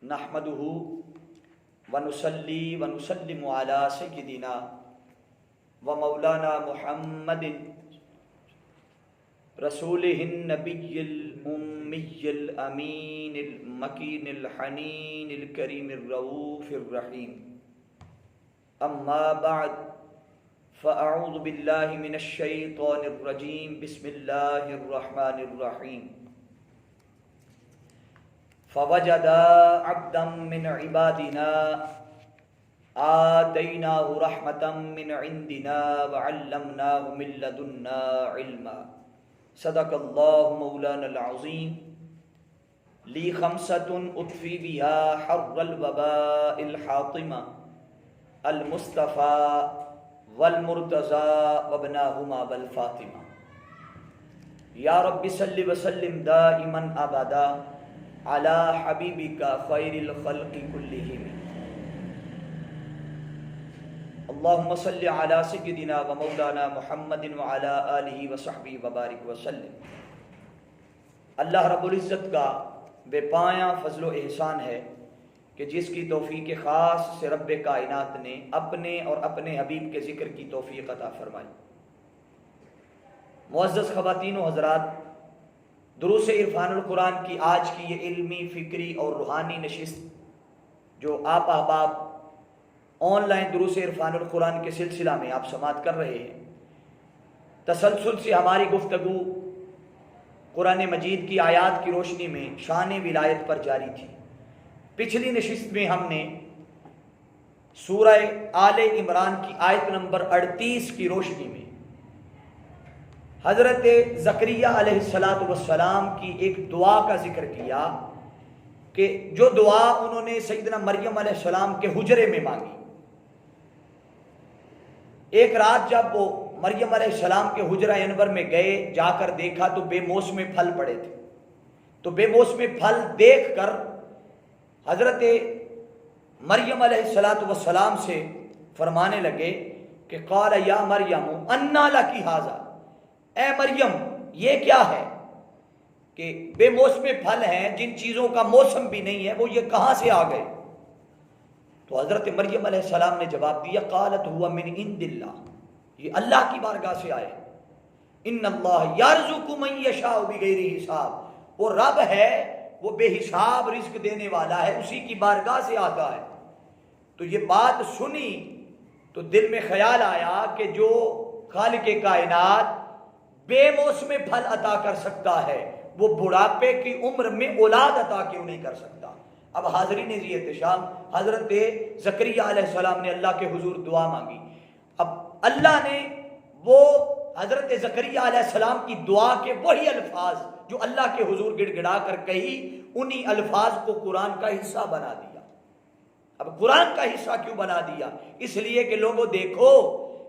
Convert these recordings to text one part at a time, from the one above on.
نحمده ونصلي ونسلم على سيدنا ومولانا محمد رسوله النبي الأمي الأمين المكين الحنين الكريم الرؤوف الرحيم. أما بعد فأعوذ بالله من الشيطان الرجيم. بسم الله الرحمن الرحيم. فوجد عبدا من عبادنا آتيناه رحمة من عندنا وعلمناه من لدنا علما. صدق الله مولانا العظيم. لي خمسة أطفي بها حر الوباء الحاطمة المصطفى والمرتضى وابناهما والفاطمة. یا رب صل وسلم دائما ابدا على حبیبک خیر الخلق کلہم. اللہم صل علی سیدنا و مولانا محمد وعلی آلہ وصحبہ وبارک وسلم. اللہ رب العزت کا بے پایاں فضل و احسان ہے کہ جس کی توفیق خاص سے رب کائنات نے اپنے اور اپنے حبیب کے ذکر کی توفیق عطا فرمائی. معزز خواتین و حضرات، دروس عرفان القرآن کی آج کی یہ علمی، فکری اور روحانی نشست جو آپ احباب آن لائن دروس عرفان القرآن کے سلسلہ میں آپ سماعت کر رہے ہیں، تسلسل سے ہماری گفتگو قرآن مجید کی آیات کی روشنی میں شان ولایت پر جاری تھی. پچھلی نشست میں ہم نے سورہ آل عمران کی آیت نمبر 38 کی روشنی میں حضرت زکریا علیہ السلام کی ایک دعا کا ذکر کیا کہ جو دعا انہوں نے سیدنا مریم علیہ السلام کے حجرے میں مانگی. ایک رات جب وہ مریم علیہ السلام کے حجرہ انور میں گئے، جا کر دیکھا تو بے موسم پھل پڑے تھے. تو بے موسم پھل دیکھ کر حضرت مریم علیہ السلام سے فرمانے لگے کہ قال یا مریم انا لکی ھذا، اے مریم یہ کیا ہے کہ بے موسم پھل ہیں، جن چیزوں کا موسم بھی نہیں ہے، وہ یہ کہاں سے آ گئے؟ تو حضرت مریم علیہ السلام نے جواب دیا قالت ہوا من عند اللہ، یہ اللہ کی بارگاہ سے آئے. ان اللہ یرزق من یشاء بغیر حساب، وہ رب ہے، وہ بے حساب رزق دینے والا ہے، اسی کی بارگاہ سے آتا ہے. تو یہ بات سنی تو دل میں خیال آیا کہ جو خالق کائنات بے موسم پھل عطا کر سکتا ہے، وہ بڑھاپے کی عمر میں اولاد عطا کیوں نہیں کر سکتا؟ اب حاضرین ذی احتشام، حضرت زکریا علیہ السلام نے اللہ کے حضور دعا مانگی. اب اللہ نے وہ حضرت زکریا علیہ السلام کی دعا کے وہی الفاظ جو اللہ کے حضور گڑ گڑا کر کہی، انہی الفاظ کو قرآن کا حصہ بنا دیا. اب قرآن کا حصہ کیوں بنا دیا؟ اس لیے کہ لوگوں دیکھو،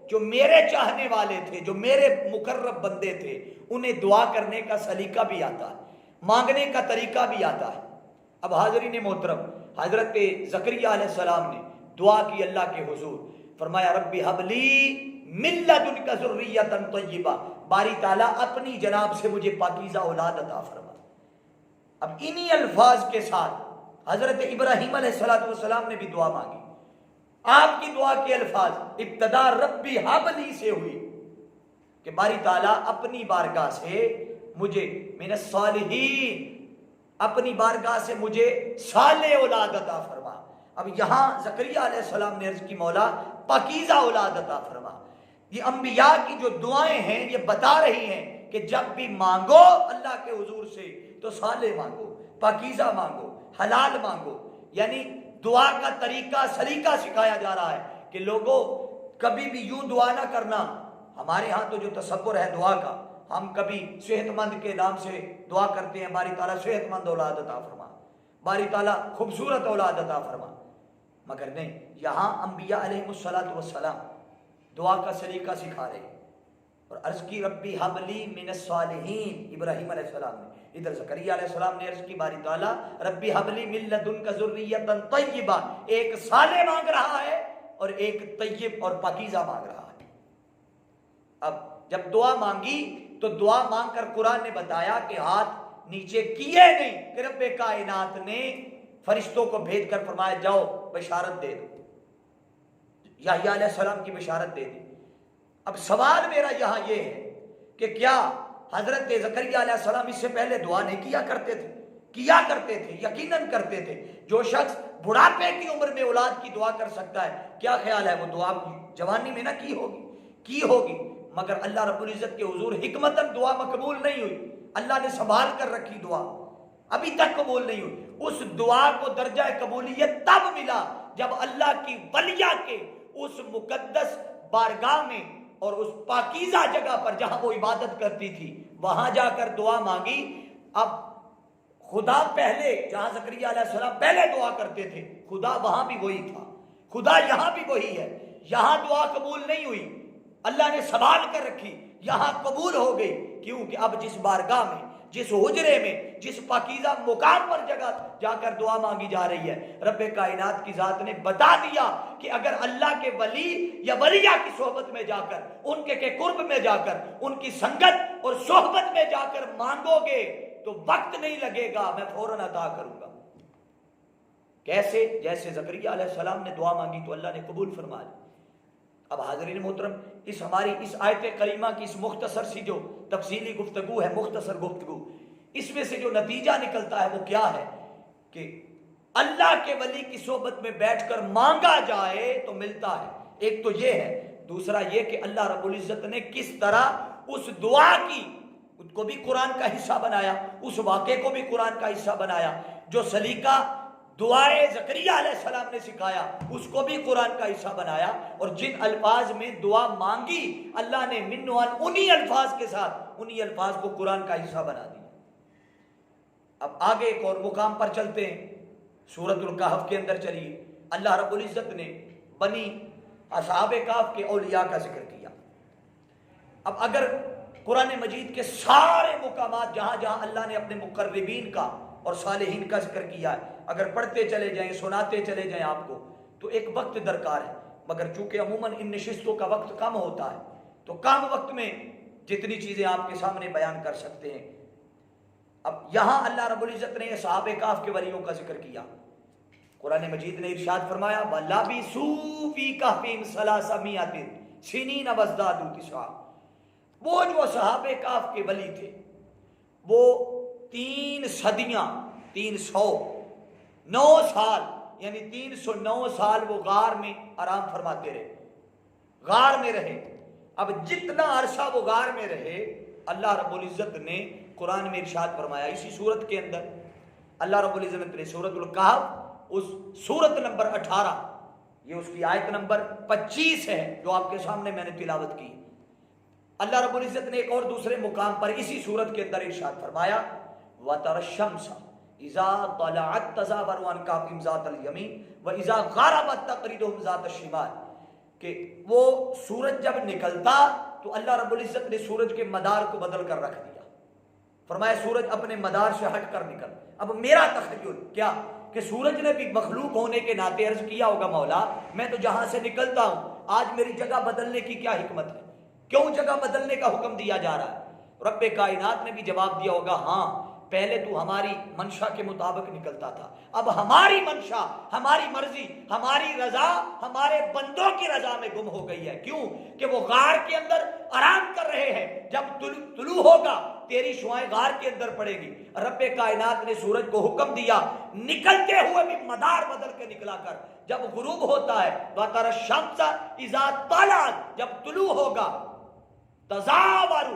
جو میرے چاہنے والے تھے، جو میرے مقرب بندے تھے، انہیں دعا کرنے کا سلیقہ بھی آتا ہے، مانگنے کا طریقہ بھی آتا ہے. اب حاضرین محترم، حضرت زکریا علیہ السلام نے دعا کی اللہ کے حضور، فرمایا ربی حب لی من لدنک ذریۃ طیبہ، باری تعالیٰ اپنی جناب سے مجھے پاکیزہ اولاد عطا فرما. اب انہی الفاظ کے ساتھ حضرت ابراہیم علیہ السلام نے بھی دعا مانگی. آپ کی دعا کے الفاظ ابتدا ربی حب لی سے ہوئی کہ باری تعالیٰ اپنی بارگاہ سے مجھے من الصالحین، اپنی بارگاہ سے مجھے صالح اولاد عطا فرما. اب یہاں زکریا علیہ السلام نے عرض کی مولا پاکیزہ اولاد عطا فرما. یہ انبیاء کی جو دعائیں ہیں یہ بتا رہی ہیں کہ جب بھی مانگو اللہ کے حضور سے تو صالح مانگو، پاکیزہ مانگو، حلال مانگو. یعنی دعا کا طریقہ سلیقہ سکھایا جا رہا ہے کہ لوگوں کبھی بھی یوں دعا نہ کرنا. ہمارے ہاں تو جو تصور ہے دعا کا، ہم کبھی صحت مند کے نام سے دعا کرتے ہیں، باری تعالیٰ صحت مند اولاد عطا فرما، باری تعالیٰ خوبصورت اولاد عطا فرما. مگر نہیں، یہاں انبیاء علیہ السلام دعا کا سلیقہ سکھا رہے ہیں. اور عرض کی ربی حب لی من الصالحین، ابراہیم علیہ السلام نے. ادھر زکریا علیہ السلام نے عرض کی باری تعالیٰ ربی حب لی من لدنک ذریۃ طیبہ، ایک صالح مانگ رہا ہے اور ایک طیب اور پاکیزہ مانگ رہا ہے. اب جب دعا مانگی تو دعا مانگ کر قرآن نے بتایا کہ ہاتھ نیچے کیے نہیں کہ رب کائنات نے فرشتوں کو بھیج کر فرمایا جاؤ بشارت دے دو، یحییٰ علیہ السلام کی بشارت دے دی۔ اب سوال میرا یہاں یہ ہے کہ کیا حضرت زکریا علیہ السلام اس سے پہلے دعا نہیں کیا کرتے تھے؟ کیا کرتے تھے، یقیناً کرتے تھے۔ جو شخص بڑھاپے کی عمر میں اولاد کی دعا کر سکتا ہے، کیا خیال ہے وہ دعا جوانی میں نہ کی ہوگی؟ مگر اللہ رب العزت کے حضور حکمتاً دعا مقبول نہیں ہوئی، اللہ نے سنبھال کر رکھی دعا، ابھی تک قبول نہیں ہوئی۔ اس دعا کو درجہ قبولیت تب ملا جب اللہ کی ولیہ کے اس مقدس بارگاہ میں اور اس پاکیزہ جگہ پر جہاں وہ عبادت کرتی تھی وہاں جا کر دعا مانگی۔ اب خدا پہلے، جہاں زکریا علیہ السلام پہلے دعا کرتے تھے، خدا وہاں بھی وہی تھا، خدا یہاں بھی وہی ہے۔ یہاں دعا قبول نہیں ہوئی، اللہ نے سنبھال کر رکھی، یہاں قبول ہو گئی، کیونکہ اب جس بارگاہ میں، جس حجرے میں، جس پاکیزہ مقام پر جگہ جا کر دعا مانگی جا رہی ہے، رب کائنات کی ذات نے بتا دیا کہ اگر اللہ کے ولی یا ولیہ کی صحبت میں جا کر، ان کے قرب میں جا کر، ان کی سنگت اور صحبت میں جا کر مانگو گے تو وقت نہیں لگے گا، میں فوراً عطا کروں گا۔ کیسے؟ جیسے زکریا علیہ السلام نے دعا مانگی تو اللہ نے قبول فرما لی۔ اب حاضرین محترم، اس ہماری اس آیت کریمہ کی اس مختصر سی جو تفصیلی گفتگو ہے، مختصر گفتگو، اس میں سے جو نتیجہ نکلتا ہے وہ کیا ہے کہ اللہ کے ولی کی صحبت میں بیٹھ کر مانگا جائے تو ملتا ہے۔ ایک تو یہ ہے، دوسرا یہ کہ اللہ رب العزت نے کس طرح اس دعا کی کو بھی قرآن کا حصہ بنایا، اس واقعے کو بھی قرآن کا حصہ بنایا، جو سلیقہ دعائے زکریا علیہ السلام نے سکھایا اس کو بھی قرآن کا حصہ بنایا، اور جن الفاظ میں دعا مانگی اللہ نے منوان انہی الفاظ کے ساتھ انہی الفاظ کو قرآن کا حصہ بنا دیا۔ اب آگے ایک اور مقام پر چلتے ہیں، سورۃ الکہف کے اندر چلیے۔ اللہ رب العزت نے بنی اصحاب کہف کے اولیاء کا ذکر کیا۔ اب اگر قرآن مجید کے سارے مقامات جہاں جہاں اللہ نے اپنے مقربین کا اور صالحین کا ذکر کیا ہے، اگر پڑھتے چلے جائیں، سناتے چلے جائیں آپ کو، تو ایک وقت درکار ہے، مگر چونکہ عموماً ان نشستوں کا وقت کم ہوتا ہے تو کم وقت میں جتنی چیزیں آپ کے سامنے بیان کر سکتے ہیں۔ اب یہاں اللہ رب العزت نے اصحاب کہف کے ولیوں کا ذکر کیا۔ قرآن مجید نے ارشاد فرمایا وَلَبِثُوا فِي كَهْفِهِمْ 300 سِنِينَ وَازْدَادُوا تِسْعًا۔ وہ جو اصحاب کہف کے ولی تھے وہ 3 صدیاں، 309 سال، یعنی 309 سال وہ غار میں آرام فرماتے رہے، غار میں رہے۔ اب جتنا عرصہ وہ غار میں رہے، اللہ رب العزت نے قرآن میں ارشاد فرمایا اسی سورت کے اندر، اللہ رب العزت نے سورۃ الکہف اس سورت نمبر 18، یہ اس کی آیت نمبر 25 ہے جو آپ کے سامنے میں نے تلاوت کی۔ اللہ رب العزت نے ایک اور دوسرے مقام پر اسی سورت کے اندر ارشاد فرمایا وَتَرَى الشَّمْسَ إِذَا طَلَعَتْ تَزَاوَرُ عَنْ كَهْفِهِمْ ذَاتَ الْيَمِينِ وَإِذَا غَرَبَتْ تَقْرِضُهُمْ ذَاتَ الشِّمَالِ، کہ وہ سورج جب نکلتا تو اللہ رب العزت نے سورج کے مدار کو بدل کر رکھ دیا، فرمایا سورج اپنے مدار سے ہٹ کر نکل۔ اب میرا تخیل کیا کہ سورج نے بھی مخلوق ہونے کے ناطے عرض کیا ہوگا مولا میں تو جہاں سے نکلتا ہوں آج میری جگہ بدلنے کی کیا حکمت ہے، کیوں جگہ بدلنے کا حکم دیا جا رہا ہے؟ رب کائنات نے بھی جواب دیا ہوگا ہاں پہلے تو ہماری منشا کے مطابق نکلتا تھا، اب ہماری منشا، ہماری مرضی، ہماری رضا ہمارے بندوں کی رضا میں گم ہو گئی ہے۔ کیوں کہ وہ غار کے اندر آرام کر رہے ہیں، جب طلوع ہوگا تیری شعائیں غار کے اندر پڑے گی۔ رب کائنات نے سورج کو حکم دیا نکلتے ہوئے بھی مدار بدل کے نکلا کر، جب غروب ہوتا ہے وَتَرَى الشَّمْسَ إِذَا طَلَعَتْ، جب طلوع ہوگا تَزَاوَرُ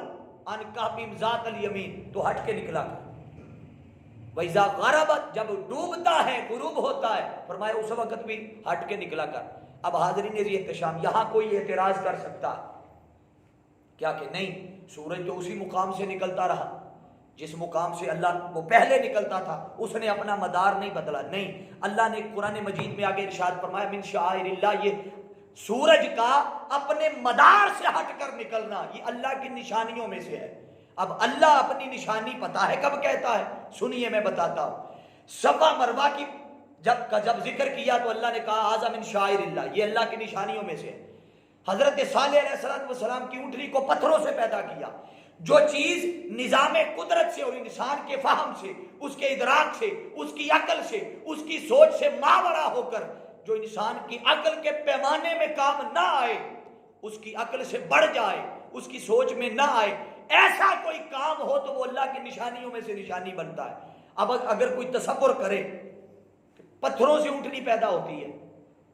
عَنْ كَهْفِهِمْ ذَاتَ الْيَمِينِ تو ہٹ کے نکلا کر، وَإِذَا غَرَبَتْ جب ڈوبتا ہے غروب ہوتا ہے فرمایا اس وقت بھی ہٹ کے نکلا کر۔ اب حاضرین یہ احتشام، یہاں کوئی اعتراض کر سکتا کیا کہ نہیں سورج تو اسی مقام سے نکلتا رہا جس مقام سے اللہ وہ پہلے نکلتا تھا، اس نے اپنا مدار نہیں بدلا؟ نہیں، اللہ نے قرآن مجید میں آگے ارشاد فرمایا من شعائر اللہ، یہ سورج کا اپنے مدار سے ہٹ کر نکلنا یہ اللہ کی نشانیوں میں سے ہے۔ اب اللہ اپنی نشانی پتا ہے کب کہتا ہے، سنیے میں بتاتا ہوں۔ صفا مروہ کی جب ذکر کیا تو اللہ نے کہا ھذا من شعائر اللہ، یہ اللہ کی نشانیوں میں سے ہے۔ حضرت صالح علیہ السلام کی اونٹنی کو پتھروں سے پیدا کیا جو چیز نظام قدرت سے اور انسان کے فہم سے، اس کے ادراک سے، اس کی عقل سے، اس کی سوچ سے ماورا ہو کر جو انسان کی عقل کے پیمانے میں کام نہ آئے، اس کی عقل سے بڑھ جائے، اس کی سوچ میں نہ آئے، ایسا کوئی کام ہو تو وہ اللہ کی نشانیوں میں سے نشانی بنتا ہے۔ اب اگر کوئی تصور کرے کہ پتھروں سے اونٹنی پیدا ہوتی ہے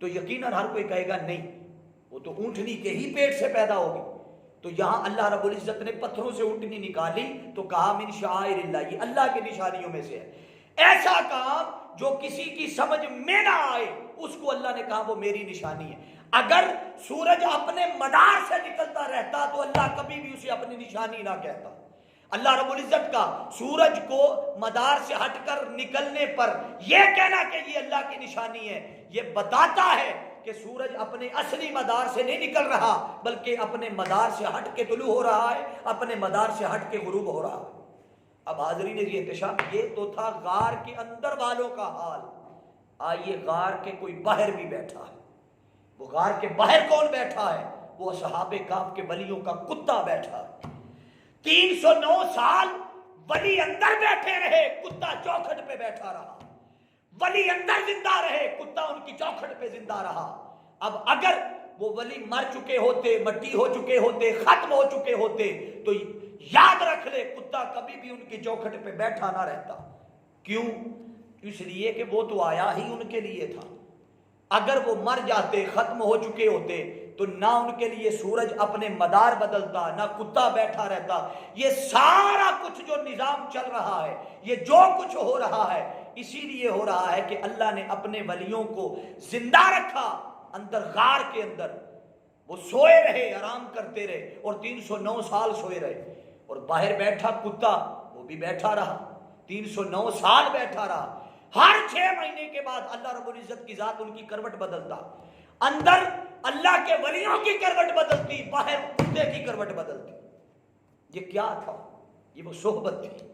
تو یقیناً ہر کوئی کہے گا نہیں، وہ تو اونٹنی کے ہی پیٹ سے پیدا ہوگی۔ تو یہاں اللہ رب العزت نے پتھروں سے اونٹنی نکالی تو کہا من شعائر اللہ، یہ اللہ کی نشانیوں میں سے ہے۔ ایسا کام جو کسی کی سمجھ میں نہ آئے اس کو اللہ نے کہا وہ میری نشانی ہے۔ اگر سورج اپنے مدار سے نکلتا رہتا تو اللہ کبھی بھی اسے اپنی نشانی نہ کہتا۔ اللہ رب العزت کا سورج کو مدار سے ہٹ کر نکلنے پر یہ کہنا کہ یہ اللہ کی نشانی ہے، یہ بتاتا ہے کہ سورج اپنے اصلی مدار سے نہیں نکل رہا بلکہ اپنے مدار سے ہٹ کے طلوع ہو رہا ہے، اپنے مدار سے ہٹ کے غروب ہو رہا ہے۔ اب حاضرین یہ احتشام، یہ تو تھا غار کے اندر والوں کا حال۔ آئیے غار کے کوئی باہر بھی بیٹھا ہے۔ وہ غار کے باہر کون بیٹھا ہے؟ وہ اصحاب کہف کے ولیوں کا کتا بیٹھا ہے۔ 309 سال ولی اندر بیٹھے رہے، کتا چوکھٹ پہ بیٹھا رہا۔ ولی اندر زندہ رہے، کتا ان کی چوکھٹ پہ زندہ رہا۔ اب اگر وہ ولی مر چکے ہوتے، مٹی ہو چکے ہوتے، ختم ہو چکے ہوتے تو یاد رکھ لے کتا کبھی بھی ان کی چوکھٹ پہ بیٹھا نہ رہتا۔ کیوں؟ اس لیے کہ وہ تو آیا ہی ان کے لیے تھا۔ اگر وہ مر جاتے، ختم ہو چکے ہوتے تو نہ ان کے لیے سورج اپنے مدار بدلتا، نہ کتا بیٹھا رہتا۔ یہ سارا کچھ جو نظام چل رہا ہے، یہ جو کچھ ہو رہا ہے، اسی لیے ہو رہا ہے کہ اللہ نے اپنے ولیوں کو زندہ رکھا اندر غار کے اندر۔ وہ سوئے رہے، آرام کرتے رہے اور 309 سال سوئے رہے۔ اور باہر بیٹھا کتا، وہ بھی بیٹھا رہا، 309 سال بیٹھا رہا۔ ہر 6 مہینے کے بعد اللہ رب العزت کی ذات ان کی کروٹ بدلتا۔ اندر اللہ کے ولیوں کی کروٹ بدلتی، باہر کتے کی کروٹ بدلتی۔ یہ کیا تھا؟ یہ وہ صحبت تھی،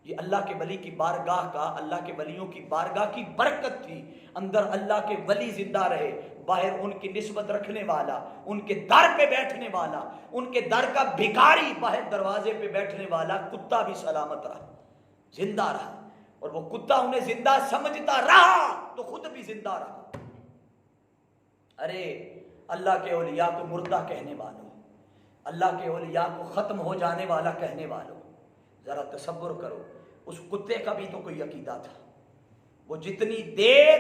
یہ اللہ کے ولی کی بارگاہ کا، اللہ کے ولیوں کی بارگاہ کی برکت تھی۔ اندر اللہ کے ولی زندہ رہے، باہر ان کی نسبت رکھنے والا، ان کے در پہ بیٹھنے والا، ان کے در کا بھکاری باہر دروازے پہ بیٹھنے والا کتا بھی سلامت رہا، زندہ رہا۔ اور وہ کتا انہیں زندہ سمجھتا رہا تو خود بھی زندہ رہا۔ ارے اللہ کے اولیاء کو مردہ کہنے والوں، اللہ کے اولیاء کو ختم ہو جانے والا کہنے والوں، ذرا تصور کرو اس کتے کا بھی تو کوئی عقیدہ تھا۔ وہ جتنی دیر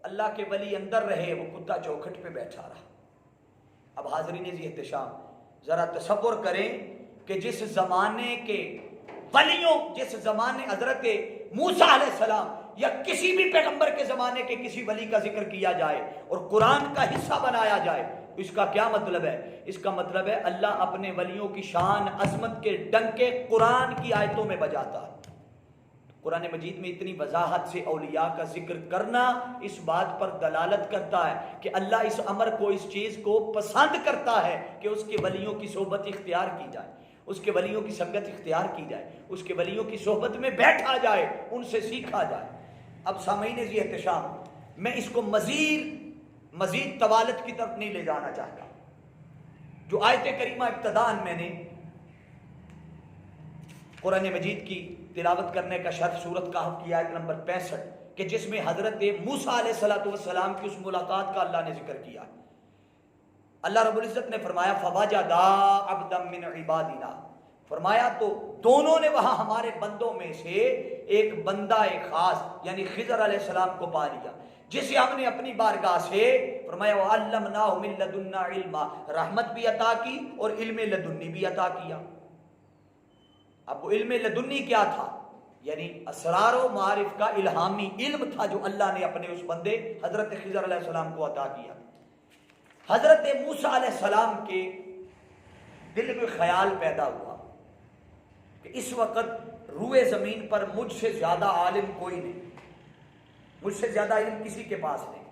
اللہ کے ولی اندر رہے وہ کتا چوکھٹ پہ بیٹھا رہا۔ اب حاضرین ذی احتشام ذرا تصور کریں کہ جس زمانے کے ولیوں، جس زمانے حضرت موسیٰ علیہ السلام یا کسی بھی پیغمبر کے زمانے کے کسی ولی کا ذکر کیا جائے اور قرآن کا حصہ بنایا جائے، اس کا کیا مطلب ہے؟ اس کا مطلب ہے اللہ اپنے ولیوں کی شان عظمت کے ڈنکے قرآن کی آیتوں میں بجاتا ہے۔ قرآن مجید میں اتنی وضاحت سے اولیاء کا ذکر کرنا اس بات پر دلالت کرتا ہے کہ اللہ اس امر کو، اس چیز کو پسند کرتا ہے کہ اس کے ولیوں کی صحبت اختیار کی جائے، اس کے ولیوں کی سنگت اختیار کی جائے، اس کے ولیوں کی صحبت میں بیٹھا جائے، ان سے سیکھا جائے۔ اب سامعین ذی احتشام، میں اس کو مزید طوالت کی طرف نہیں لے جانا چاہتا۔ جو آیت کریمہ ابتداءً میں نے قرآن مجید کی تلاوت کرنے کا شرط سورت کہف کی آیت نمبر 65 کہ جس میں حضرت موسیٰ علیہ السلام کی اس ملاقات کا اللہ نے ذکر کیا۔ اللہ رب العزت نے فرمایا فَوَجَدَا عَبْدًا مِّنْ عِبَادِنَا، فرمایا تو دونوں نے وہاں ہمارے بندوں میں سے ایک بندہ خاص یعنی خضر علیہ السلام کو پا لیا، جسے ہم نے اپنی بارگاہ سے فرمایا وَعَلَّمْنَاهُ مِن لَدُنَّا عِلْمًا، رحمت بھی عطا کی اور علم لدنی بھی عطا کیا۔ اب وہ علم لدنی کیا تھا؟ یعنی اسرار و معارف کا الہامی علم تھا جو اللہ نے اپنے اس بندے حضرت خضر علیہ السلام کو عطا کیا۔ حضرت موسیٰ علیہ السلام کے دل میں خیال پیدا ہوا کہ اس وقت روئے زمین پر مجھ سے زیادہ عالم کوئی نہیں، مجھ سے زیادہ علم کسی کے پاس نہیں۔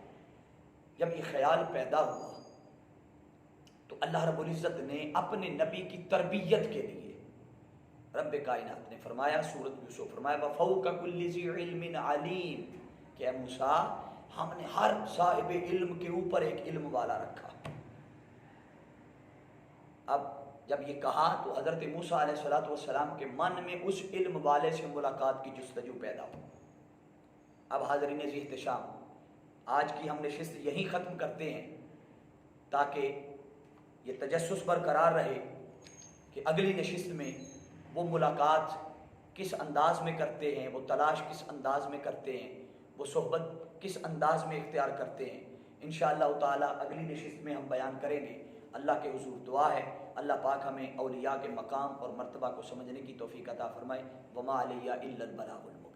جب یہ خیال پیدا ہوا تو اللہ رب العزت نے اپنے نبی کی تربیت کے لیے رب کائنات نے فرمایا، سورۃ یوسف فرمایا وَفَوْقَ كُلِّ ذِي عِلْمٍ عَلِيمٍ کہ اے موسیٰ ہم نے ہر صاحب علم کے اوپر ایک علم والا رکھا۔ اب جب یہ کہا تو حضرت موسیٰ علیہ السلام کے من میں اس علم والے سے ملاقات کی جستجو پیدا ہو۔ اب حاضرین ذی احتشام، آج کی ہم نشست یہیں ختم کرتے ہیں تاکہ یہ تجسس برقرار رہے کہ اگلی نشست میں وہ ملاقات کس انداز میں کرتے ہیں، وہ تلاش کس انداز میں کرتے ہیں، وہ صحبت کس انداز میں اختیار کرتے ہیں۔ انشاءاللہ تعالیٰ اگلی نشست میں ہم بیان کریں گے۔ اللہ کے حضور دعا ہے اللہ پاک ہمیں اولیاء کے مقام اور مرتبہ کو سمجھنے کی توفیق عطا فرمائے۔ وما علیہ الا البلاغ المبین۔